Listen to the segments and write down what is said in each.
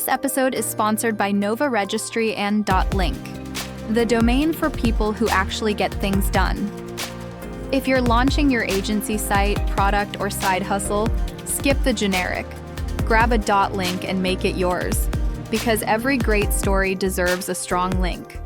This episode is sponsored by Nova Registry and .link, the domain for people who actually get things done. If you're launching your agency site, product, or side hustle, skip the generic. Grab a .link and make it yours, because every great story deserves a strong link.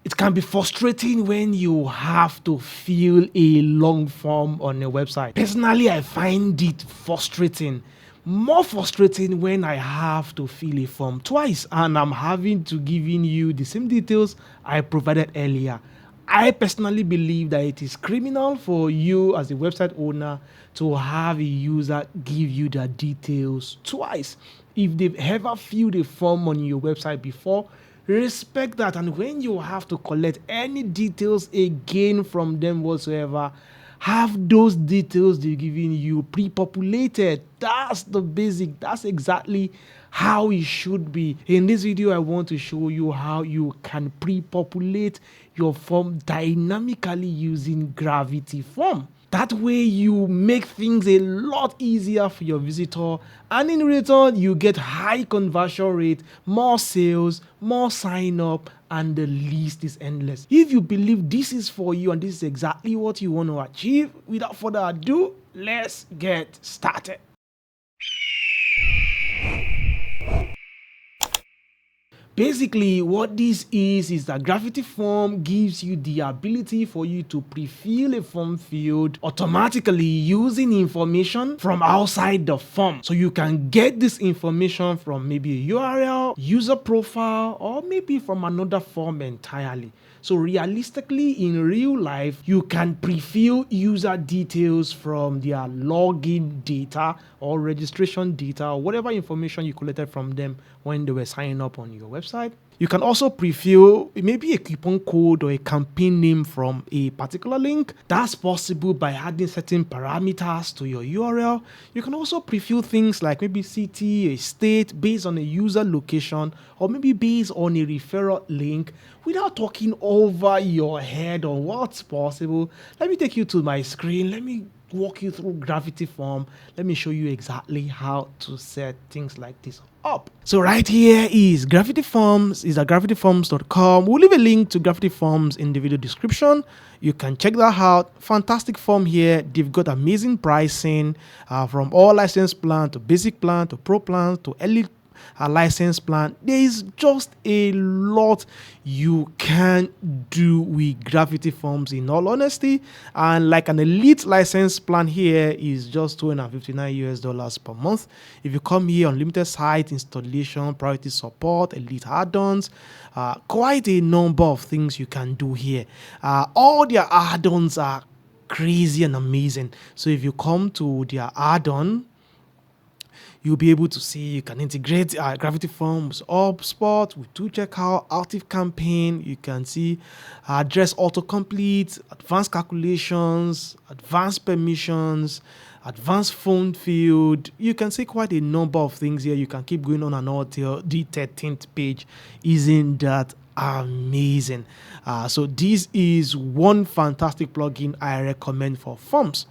It can be frustrating when you have to fill a long form on a website. Personally, I find it frustrating. More frustrating when I have to fill a form twice and I'm having to giving you the same details I provided earlier. I personally believe that it is criminal for you as a website owner to have a user give you the details twice. If they've ever filled a form on your website before, respect that. And when you have to collect any details again from them whatsoever, have those details they're giving you pre-populated. That's the basic. That's exactly how it should be. In this video, I want to show you how you can pre-populate your form dynamically using Gravity Form. That way you make things a lot easier for your visitor, and in return you get high conversion rate, more sales, more sign up, and the list is endless. If you believe this is for you and this is exactly what you want to achieve, without further ado, let's get started. Basically, what this is that Gravity Form gives you the ability for you to pre-fill a form field automatically using information from outside the form. So you can get this information from maybe a URL, user profile, or maybe from another form entirely. So realistically, in real life, you can pre-fill user details from their login data or registration data or whatever information you collected from them when they were signing up on your website. You can also pre-fill maybe a coupon code or a campaign name from a particular link. That's possible by adding certain parameters to your URL. You can also pre-fill things like maybe city, a state based on a user location, or maybe based on a referral link without talking over your head on what's possible. Let me take you to my screen. Let me walk you through Gravity Form. Let me show you exactly how to set things like this up. So right here is Gravity Forms, is at gravityforms.com. We'll leave a link to Gravity Forms in the video description. You can check that out. Fantastic form here. They've got amazing pricing from all license plan to basic plan to pro plan to elite license plan. There is just a lot you can do with Gravity Forms, in all honesty. And like an elite license plan here is just $259 per month. If you come here, unlimited site installation, priority support, elite add-ons, quite a number of things you can do here. All their add-ons are crazy and amazing. So if you come to their add-on, you'll be able to see you can integrate Gravity Forms, HubSpot with checkout, active campaign. You can see address autocomplete, advanced calculations, advanced permissions, advanced phone field. You can see quite a number of things here. You can keep going on and on till the 13th page. Isn't that amazing? So this is one fantastic plugin I recommend for forms.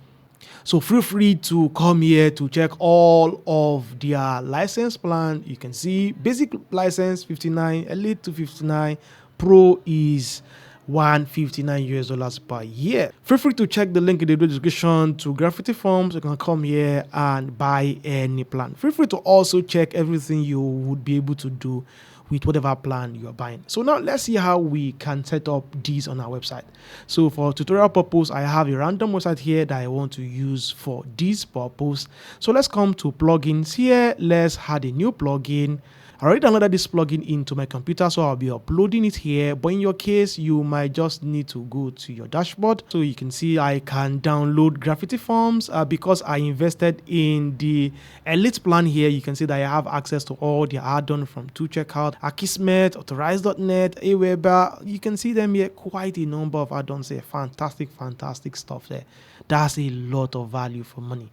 So feel free to come here to check all of their license plan. You can see basic license $59, elite $259, pro is $159 per year. Feel free to check the link in the description to Gravity Forms. You can come here and buy any plan. Feel free to also check everything you would be able to do with whatever plan you are buying. So now let's see how we can set up these on our website. So for tutorial purpose, I have a random website here that I want to use for this purpose. So let's come to plugins here. Let's add a new plugin. I already downloaded this plugin into my computer, so I'll be uploading it here. But in your case, you might just need to go to your dashboard. So you can see I can download Gravity Forms because I invested in the elite plan here. You can see that I have access to all the add-on from checkout, Akismet, Authorize.net, Aweber. You can see them here, quite a number of add-ons here. Fantastic stuff there. That's a lot of value for money.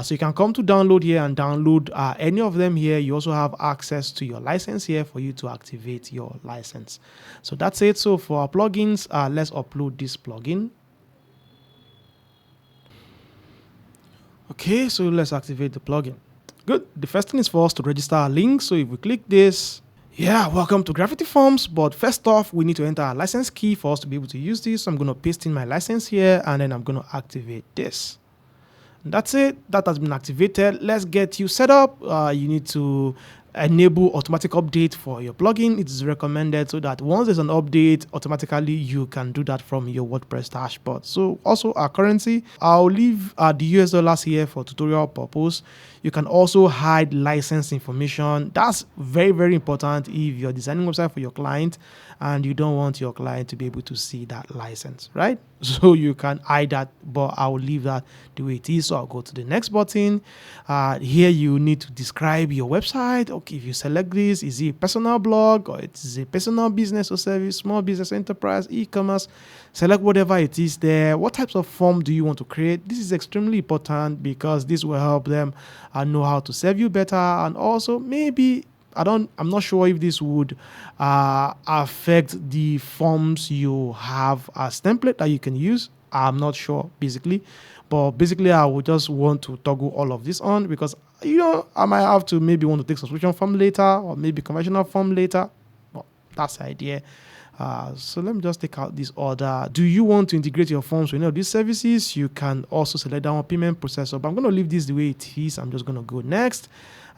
So you can come to download here and download any of them here. You also have access to your license here for you to activate your license. So that's it. So for our plugins, let's upload this plugin. Okay, so let's activate the plugin. Good. The first thing is for us to register our link. So if we click this, yeah, welcome to Gravity Forms. But first off, we need to enter our license key for us to be able to use this. So I'm going to paste in my license here, and then I'm going to activate this. And that's it. That has been activated. Let's get you set up. You need to enable automatic update for your plugin. It is recommended so that once there's an update, automatically you can do that from your WordPress dashboard. So also our currency, I'll leave the US dollars here for tutorial purpose. You can also hide license information. That's very, very important if you're designing a website for your client and you don't want your client to be able to see that license, right? So you can hide that, but I will leave that the way it is. So I'll go to the next button. Here you need to describe your website. Okay, if you select this, is it a personal blog or it's a personal business or service, small business, enterprise, e-commerce? Select whatever it is there. What types of form do you want to create? This is extremely important because this will help them know how to serve you better, and also maybe I'm not sure if this would affect the forms you have as template that you can use. I'm not sure basically, but basically I would just want to toggle all of this on because I might have to maybe want to take subscription form later or maybe conventional form later. Well, that's the idea. So let me just take out this order. Do you want to integrate your forms with any of these services? You can also select that one, payment processor, but I'm going to leave this the way it is. I'm just going to go next.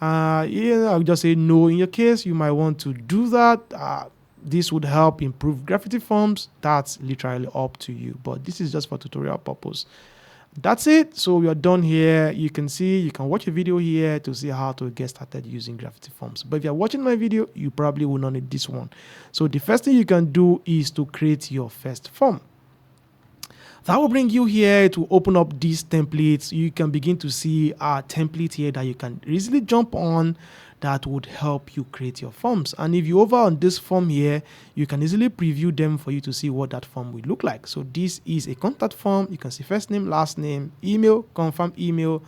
I'll just say no. In your case, you might want to do that. This would help improve Gravity Forms. That's literally up to you, but this is just for tutorial purpose. That's it. So we are done here. You can watch a video here to see how to get started using Gravity Forms. But if you're watching my video, you probably will not need this one. So the first thing you can do is to create your first form. That will bring you here to open up these templates. You can begin to see a template here that you can easily jump on that would help you create your forms. And if you hover on this form here, you can easily preview them for you to see what that form will look like. So this is a contact form. You can see first name, last name, email, confirm email,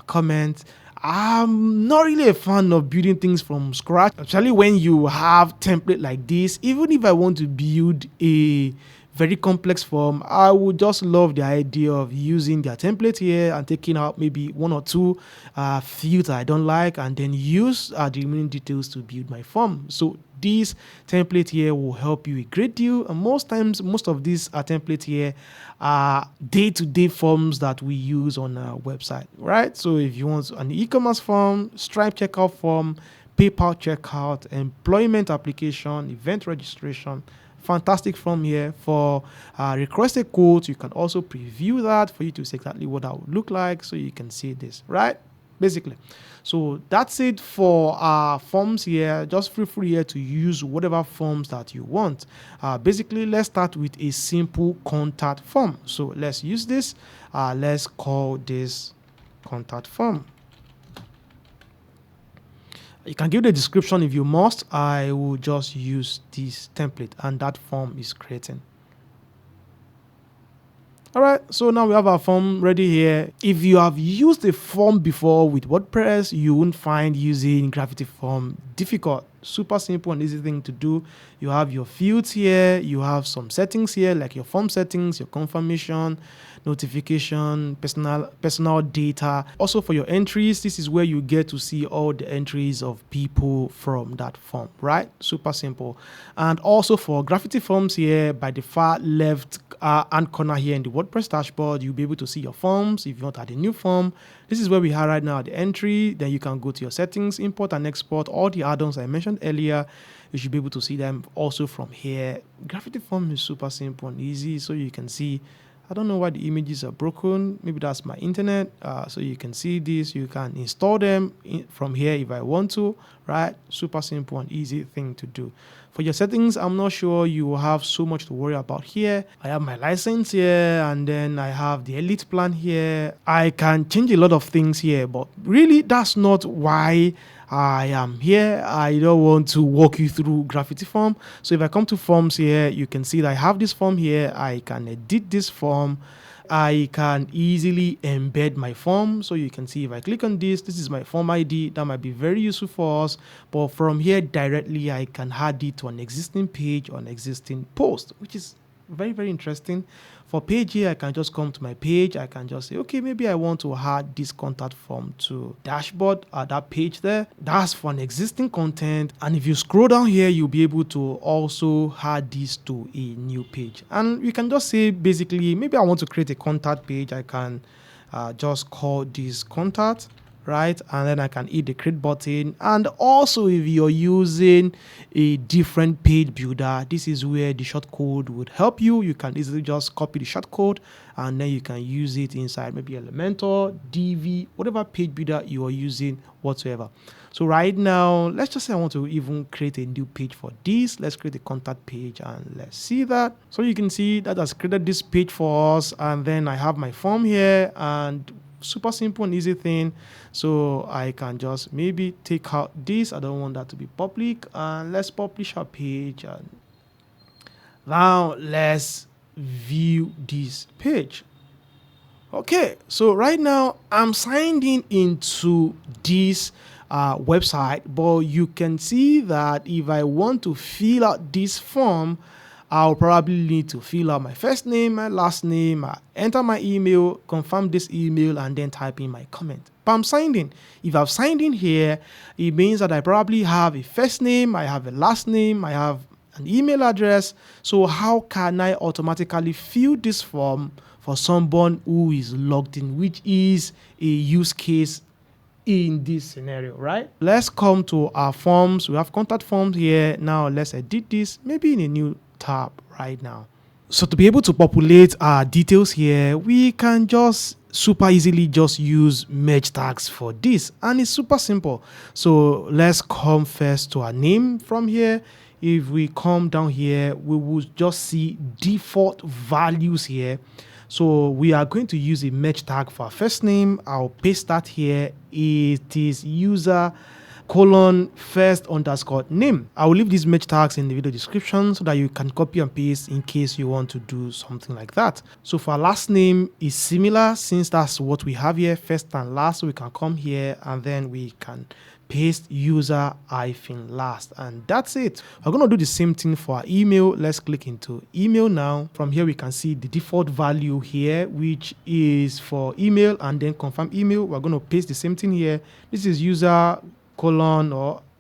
comment. I'm not really a fan of building things from scratch, especially when you have template like this. Even if I want to build a very complex form, I would just love the idea of using their template here and taking out maybe one or two fields that I don't like and then use the remaining details to build my form. So this template here will help you a great deal, and most of these templates here are day-to-day forms that we use on our website, right? So if you want an e-commerce form, Stripe checkout form, PayPal checkout, employment application, event registration, fantastic form here. For request a quote, you can also preview that for you to see exactly what that would look like, so you can see this, right? Basically. So that's it for forms here. Just feel free here to use whatever forms that you want. Basically, let's start with a simple contact form. So let's use this. Let's call this contact form. You can give the description if you must. I will just use this template and that form is creating. All right, so now we have our form ready here. If you have used a form before with WordPress, you won't find using Gravity Form difficult. Super simple and easy thing to do. You have your fields here. You have some settings here, like your form settings, your confirmation, notification, personal data. Also for your entries, this is where you get to see all the entries of people from that form, right? Super simple. And also for Gravity Forms here, by the far left hand corner here in the WordPress dashboard, you'll be able to see your forms. If you want to add a new form, this is where we are right now, the entry. Then you can go to your settings, import and export all the add-ons I mentioned earlier. You should be able to see them also from here. Gravity Form is super simple and easy, so you can see. I don't know why the images are broken. Maybe that's my internet. So you can see this. You can install them from here if I want to, right? Super simple and easy thing to do. For your settings, I'm not sure you will have so much to worry about here. I have my license here, and then I have the elite plan here. I can change a lot of things here, but really that's not why I am here. I don't want to walk you through Gravity Form. So if I come to forms here, you can see that I have this form here. I can edit this form. I can easily embed my form. So you can see if I click on this, this is my form ID. That might be very useful for us. But from here directly, I can add it to an existing page or an existing post, which is Very, very interesting. For page here, I can just come to my page. I can just say, okay, maybe I want to add this contact form to dashboard, that page there. That's for an existing content. And if you scroll down here, you'll be able to also add this to a new page. And you can just say, basically, maybe I want to create a contact page. I can just call this contact, right? And then I can hit the create button. And also, if you're using a different page builder, this is where the shortcode would help you. You can easily just copy the shortcode and then you can use it inside maybe Elementor, Divi, whatever page builder you are using whatsoever. So right now, let's just say I want to even create a new page for this. Let's create a contact page and let's see that. So you can see that has created this page for us. And then I have my form here and super simple and easy thing. So I can just maybe take out this. I don't want that to be public. And let's publish our page. And now let's view this page. Okay, so right now I'm signed in into this website, but you can see that if I want to fill out this form, I'll probably need to fill out my first name, my last name, enter my email, confirm this email, and then type in my comment. But I'm signed in. If I've signed in here, it means that I probably have a first name, I have a last name, I have an email address. So how can I automatically fill this form for someone who is logged in, which is a use case in this scenario, right? Let's come to our forms. We have contact forms here. Now let's edit this, maybe in a new tab right now. So to be able to populate our details here, we can just super easily just use merge tags for this, and it's super simple. So let's come first to our name from here. If we come down here, we will just see default values here. So we are going to use a merge tag for our first name. I'll paste that here. It is user first underscore name. I will leave these merge tags in the video description so that you can copy and paste in case you want to do something like that. So for our last name is similar, since that's what we have here, first and last. So we can come here and then we can paste user -last, and that's it. We're going to do the same thing for our email. Let's click into email now. From here we can see the default value here, which is for email, and then confirm email. We're going to paste the same thing here. This is user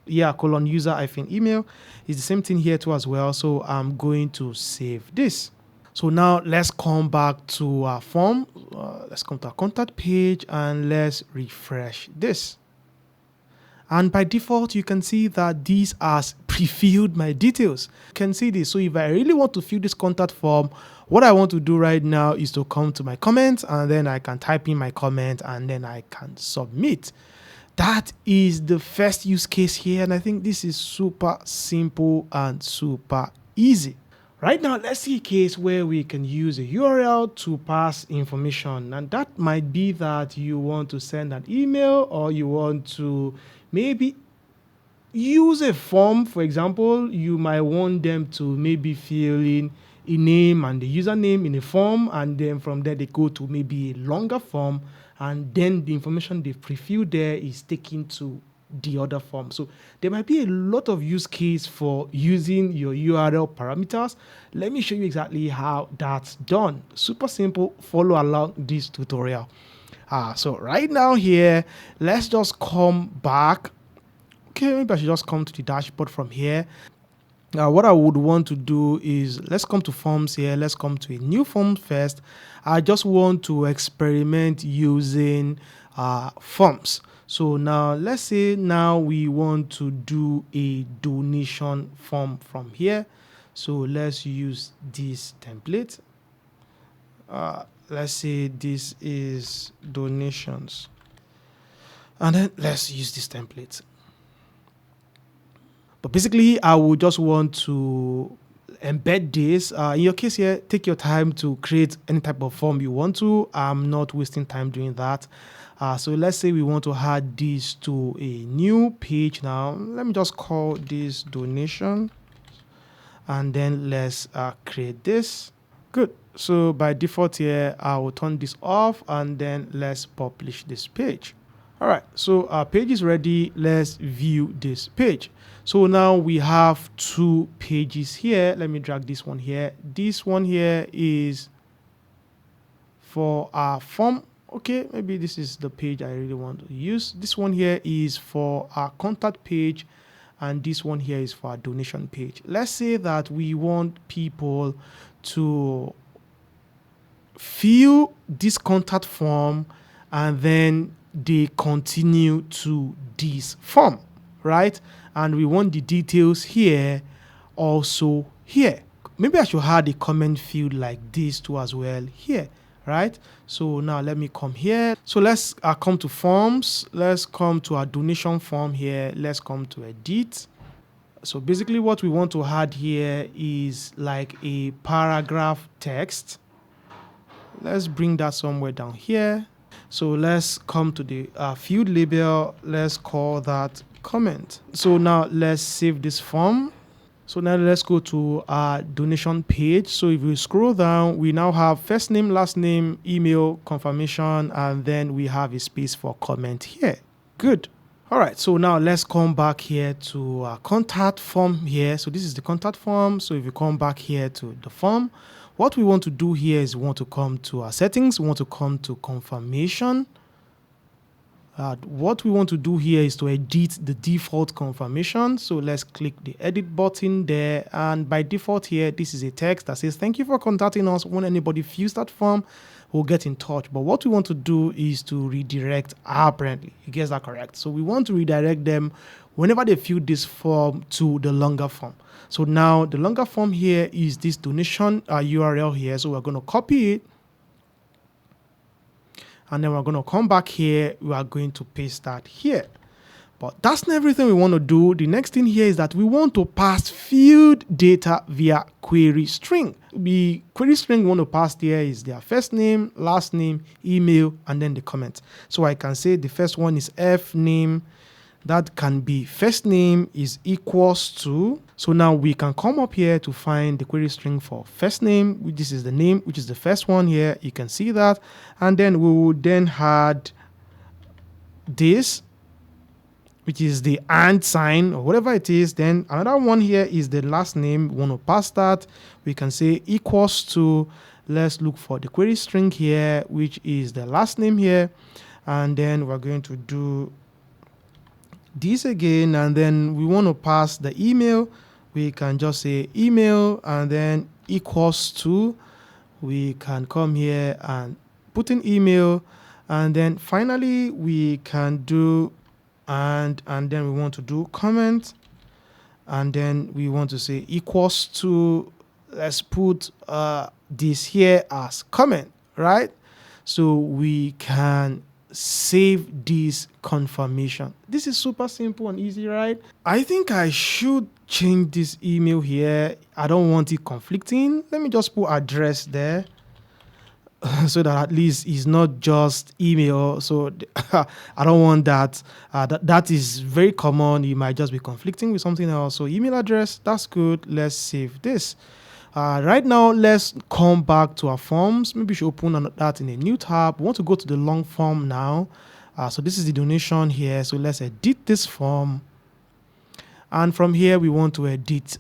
user -email. It's the same thing here too as well. So I'm going to save this. So now let's come back to our form. Let's come to our contact page and let's refresh this. And by default, you can see that these has pre-filled my details. You can see this. So if I really want to fill this contact form, what I want to do right now is to come to my comments, and then I can type in my comment, and then I can submit. That is the first use case here. And I think this is super simple and super easy. Right now, let's see a case where we can use a URL to pass information. And that might be that you want to send an email, or you want to maybe use a form. For example, you might want them to maybe fill in a name and the username in a form, and then from there they go to maybe a longer form, and then the information they've pre-filled there is taken to the other form. So there might be a lot of use case for using your URL parameters. Let me show you exactly how that's done. Super simple. Follow along this tutorial. So right now here, let's just come back. Okay, maybe I should just come to the dashboard from here. What I would want to do is, let's come to forms here. Let's come to a new form first. I just want to experiment using forms. So now let's say now we want to do a donation form from here. So let's use this template. Let's say this is donations. And then let's use this template. But basically, I would just want to embed this. In your case here, take your time to create any type of form you want to. I'm not wasting time doing that. So let's say we want to add this to a new page now. Let me just call this donation. And then let's create this. Good. So by default here, I will turn this off, and then let's publish this page. All right, so our page is ready. Let's view this page. So now we have two pages here. Let me drag this one here. This one here is for our form. Okay, maybe this is the page I really want to use. This one here is for our contact page, and this one here is for our donation page. Let's say that we want people to fill this contact form and then they continue to this form, right? And we want the details here also here. Maybe I should add a comment field like this too as well here, right? So now let me come here. So let's come to forms. Let's come to our donation form here. Let's come to edit. So basically what we want to add here is like a paragraph text. Let's bring that somewhere down here. So let's come to the field label. Let's call that comment. So now let's save this form. So now let's go to our donation page. So if we scroll down, we now have first name, last name, email, confirmation, and then we have a space for comment here. Good. All right, so now let's come back here to our contact form here. So this is the contact form. So if you come back here to the form, what we want to do here is we want to come to our settings. We want to come to confirmation. What we want to do here is to edit the default confirmation. So let's click the edit button there. And by default here, this is a text that says, thank you for contacting us. When anybody fills that form, we'll get in touch. But what we want to do is to redirect apparently. You guess that correct? So we want to redirect them whenever they fill this form to the longer form. So now the longer form here is this donation URL here. So we're going to copy it. And then we're going to come back here. We are going to paste that here. But that's not everything we want to do. The next thing here is that we want to pass field data via query string. The query string we want to pass here is their first name, last name, email, and then the comment. So I can say the first one is F name. That can be first name is equals to. So now we can come up here to find the query string for first name, which this is the name, which is the first one here. You can see that. And then we will then add this, which is the and sign or whatever it is. Then another one here is the last name. We want to pass that. We can say equals to. Let's look for the query string here, which is the last name here. And then we're going to do this again, and then we want to pass the email. We can just say email and then equals to. We can come here and put in email, and then finally we can do and then we want to do comment, and then we want to say equals to. Let's put this here as comment, right? So we can save this confirmation. This is super simple and easy, right? I think I should change this email here. I don't want it conflicting. Let me just put address there so that at least it's not just email. So I don't want that. That is very common. You might just be conflicting with something else. So email address, that's good. Let's save this. Right now, let's come back to our forms. Maybe we should open that in a new tab. We want to go to the long form now. So this is the donation here. So let's edit this form. And from here, we want to edit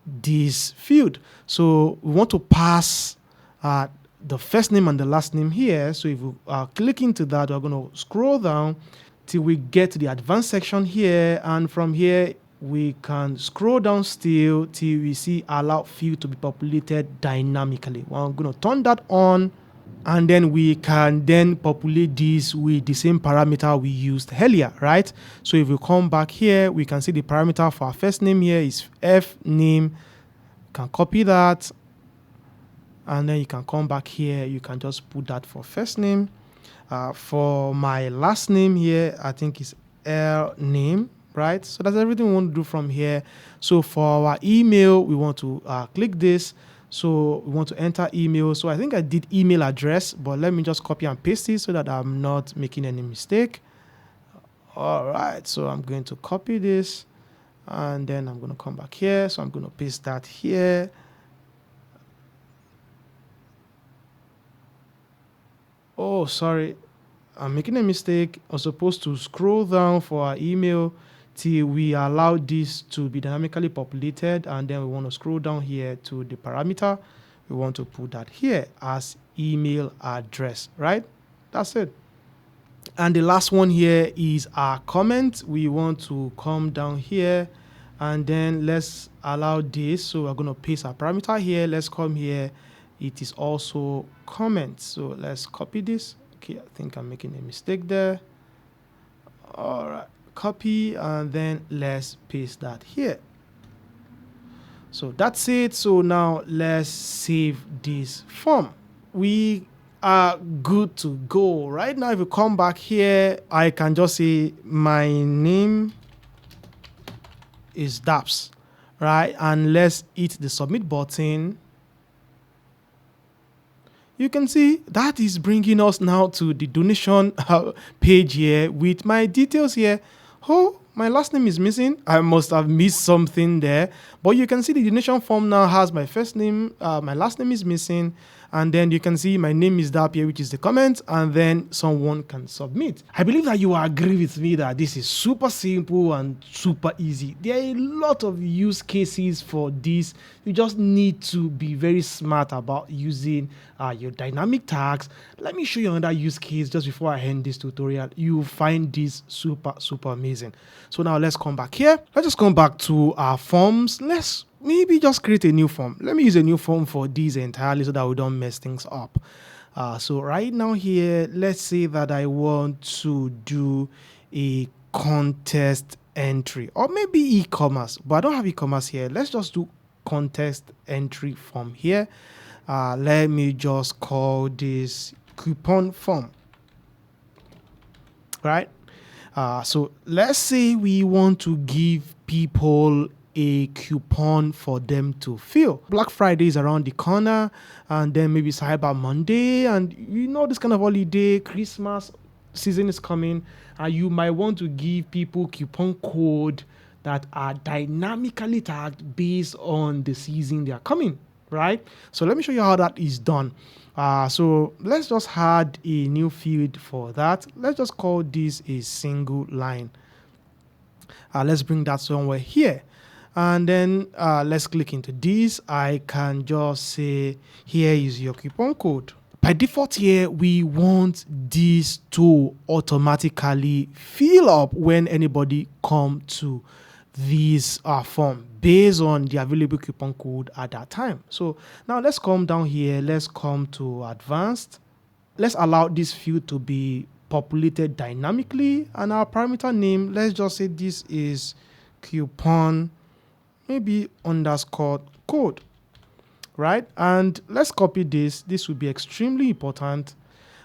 this field. So we want to pass the first name and the last name here. So if we click into that, we're going to scroll down till we get to the advanced section here. And from here, we can scroll down still till we see allow field to be populated dynamically. Well, I'm going to turn that on, and then we can then populate this with the same parameter we used earlier, right? So if we come back here, we can see the parameter for our first name here is F name. You can copy that, and then you can come back here. You can just put that for first name. For my last name here, I think it's L name. Right, so that's everything we want to do from here. So for our email, we want to click this. So we want to enter email. So I think I did email address, but let me just copy and paste it so that I'm not making any mistake. All right, so I'm going to copy this, and then I'm going to come back here. So I'm going to paste that here. Oh, sorry. I'm making a mistake. I'm supposed to scroll down for our email till we allow this to be dynamically populated, and then we want to scroll down here to the parameter. We want to put that here as email address, right? That's it. And the last one here is our comment. We want to come down here, and then let's allow this. So we're going to paste our parameter here. Let's come here. It is also comment. So let's copy this. Okay, I think I'm making a mistake there. All right, copy, and then let's paste that here. So that's it. So now let's save this form. We are good to go. Right now, if you come back here, I can just say my name is Daps, right? And let's hit the submit button. You can see that is bringing us now to the donation page here with my details here. Oh, my last name is missing. I must have missed something there. But you can see the donation form now has my first name, my last name is missing. And then you can see my name is Dap here, which is the comment, and then someone can submit. I believe that you will agree with me that this is super simple and super easy. There are a lot of use cases for this. You just need to be very smart about using your dynamic tags. Let me show you another use case just before I end this tutorial. You'll find this super amazing. So now let's come back here. Let's just come back to our forms. Let's maybe just create a new form. Let me use a new form for these entirely so that we don't mess things up. So right now here, let's say that I want to do a contest entry or maybe e-commerce, but I don't have e-commerce here. Let's just do contest entry form here. Let me just call this coupon form, right? So let's say we want to give people a coupon for them to fill. Black Friday is around the corner, and then maybe Cyber Monday, and you know this kind of holiday, Christmas season is coming, and you might want to give people coupon code that are dynamically tagged based on the season they are coming, right? So let me show you how that is done. So let's just add a new field for that. Let's just call this a single line. Let's bring that somewhere here. And then let's click into this. I can just say, here is your coupon code. By default here, we want this to automatically fill up when anybody come to this form based on the available coupon code at that time. So now let's come down here. Let's come to advanced. Let's allow this field to be populated dynamically, and our parameter name, let's just say this is coupon maybe underscore code, right? And let's copy this. This will be extremely important.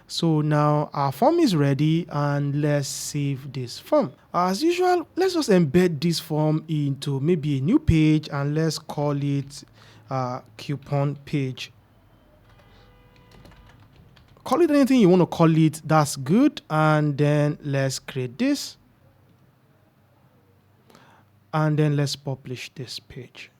So now our form is ready, and let's save this form. As usual, let's just embed this form into maybe a new page, and let's call it coupon page. Call it anything you want to call it, that's good. And then let's create this. And then let's publish this page.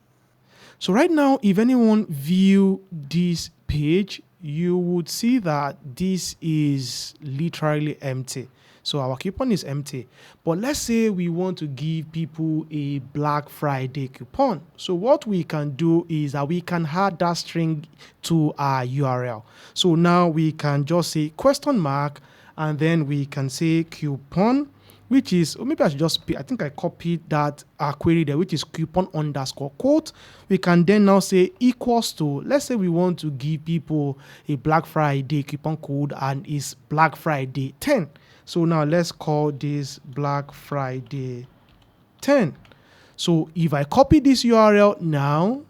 So right now, if anyone view this page, you would see that this is literally empty. So our coupon is empty. But let's say we want to give people a Black Friday coupon. So what we can do is that we can add that string to our URL. So now we can just say question mark, and then we can say coupon, which is, or maybe I should just, I think I copied that query there, which is coupon underscore quote. We can then now say equals to, let's say we want to give people a Black Friday coupon code, and it's Black Friday 10. So now let's call this Black Friday 10. So if I copy this URL now,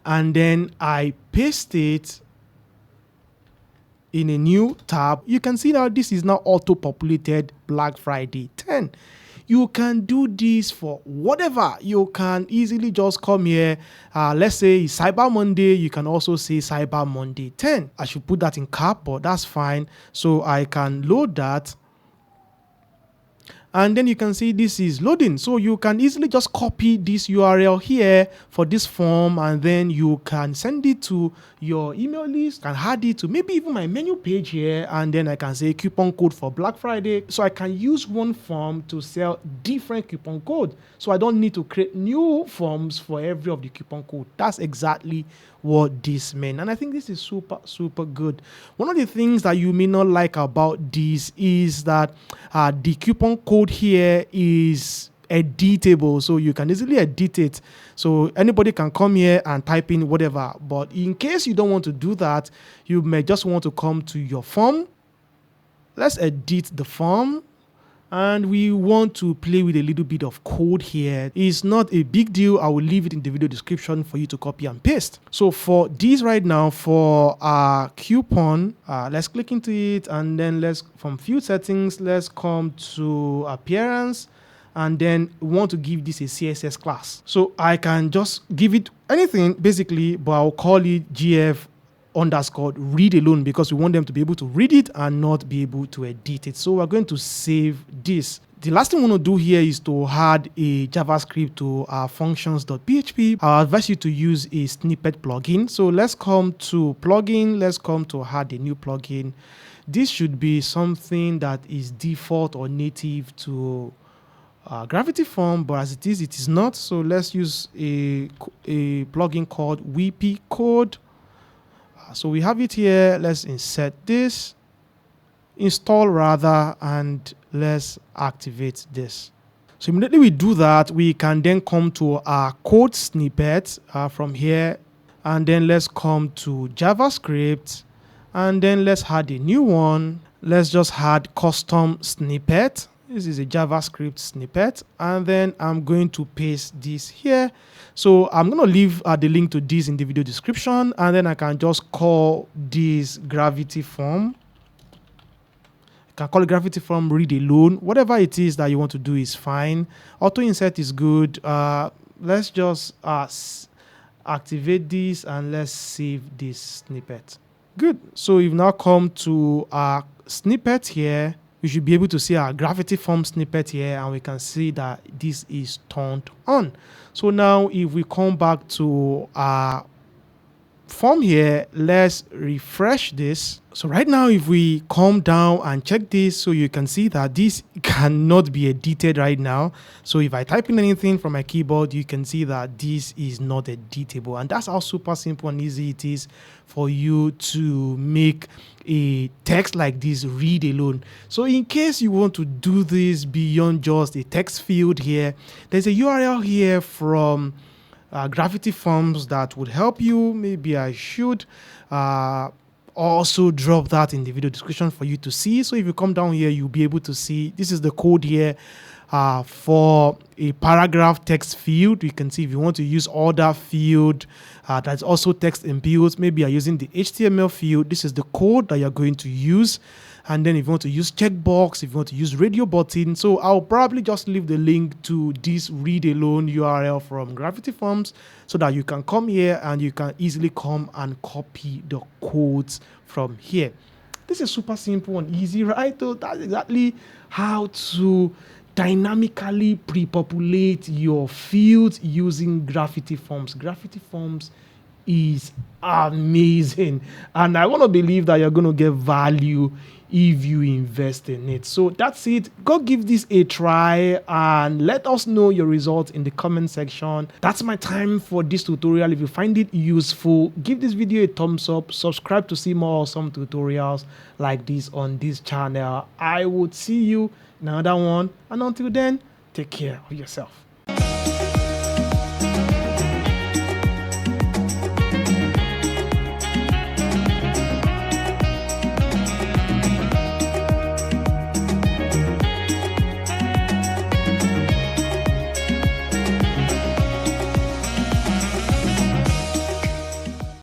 and then I paste it in a new tab, you can see now this is now auto-populated Black Friday 10. You can do this for whatever. You can easily just come here. Let's say it's Cyber Monday. You can also say Cyber Monday 10. I should put that in cap, but that's fine. So I can load that. and then you can see this is loading. So you can easily just copy this URL here for this form, and then you can send it to your email list, can add it to maybe even my menu page here, and then I can say coupon code for Black Friday. So I can use one form to sell different coupon code. So I don't need to create new forms for every of the coupon code. That's exactly what this meant, and I think this is super good. One of the things that you may not like about this is that the coupon code here is editable, so you can easily edit it. So anybody can come here and type in whatever, but in case you don't want to do that, you may just want to come to your form. Let's edit the form, and we want to play with a little bit of code here. It's not a big deal. I will leave it in the video description for you to copy and paste. So for this right now, for our coupon, let's click into it, and then from field settings, let's come to appearance, and then we want to give this a CSS class. So I can just give it anything basically, but I'll call it GF_read alone, because we want them to be able to read it and not be able to edit it. So we're going to save this. The last thing we want to do here is to add a JavaScript to our functions.php. I'll advise you to use a snippet plugin. So let's come to plugin. Let's come to add a new plugin. This should be something that is default or native to Gravity form, but as it is not. So let's use a plugin called WP Code. So we have it here. Let's insert this, install rather, and let's activate this. So immediately we do that, we can then come to our code snippet from here, and then let's come to JavaScript, and then let's add a new one. Let's just add custom snippet. This is a JavaScript snippet, and then I'm going to paste this here. So I'm going to leave the link to this in the video description, and then I can just call this gravity form. You can call it gravity form read alone. Whatever it is that you want to do is fine. Auto insert is good. Let's just activate this, and let's save this snippet. Good. So we've now come to our snippet here. We should be able to see our gravity form snippet here, and we can see that this is turned on. So now if we come back to our form here, let's refresh this. So right now, if we come down and check this, so you can see that this cannot be edited right now. So if I type in anything from my keyboard, you can see that this is not editable, and that's how super simple and easy it is for you to make a text like this read alone. So in case you want to do this beyond just a text field here, there's a URL here from Gravity Forms that would help you. Maybe I should also drop that in the video description for you to see. So if you come down here, you'll be able to see this is the code here for a paragraph text field. You can see if you want to use order field that's also text imbued, maybe you're using the HTML field, this is the code that you're going to use. And then if you want to use checkbox, if you want to use radio button, so I'll probably just leave the link to this read alone URL from Gravity Forms so that you can come here and you can easily come and copy the codes from here. This is super simple and easy, right? So that's exactly how to dynamically pre-populate your fields using Gravity Forms. Gravity Forms is amazing, and I want to believe that you're going to get value if you invest in it. So that's it. Go give this a try and let us know your results in the comment section. That's my time for this tutorial. If you find it useful, give this video a thumbs up, subscribe to see more awesome tutorials like this on this channel. I would see you in another one, and until then, take care of yourself.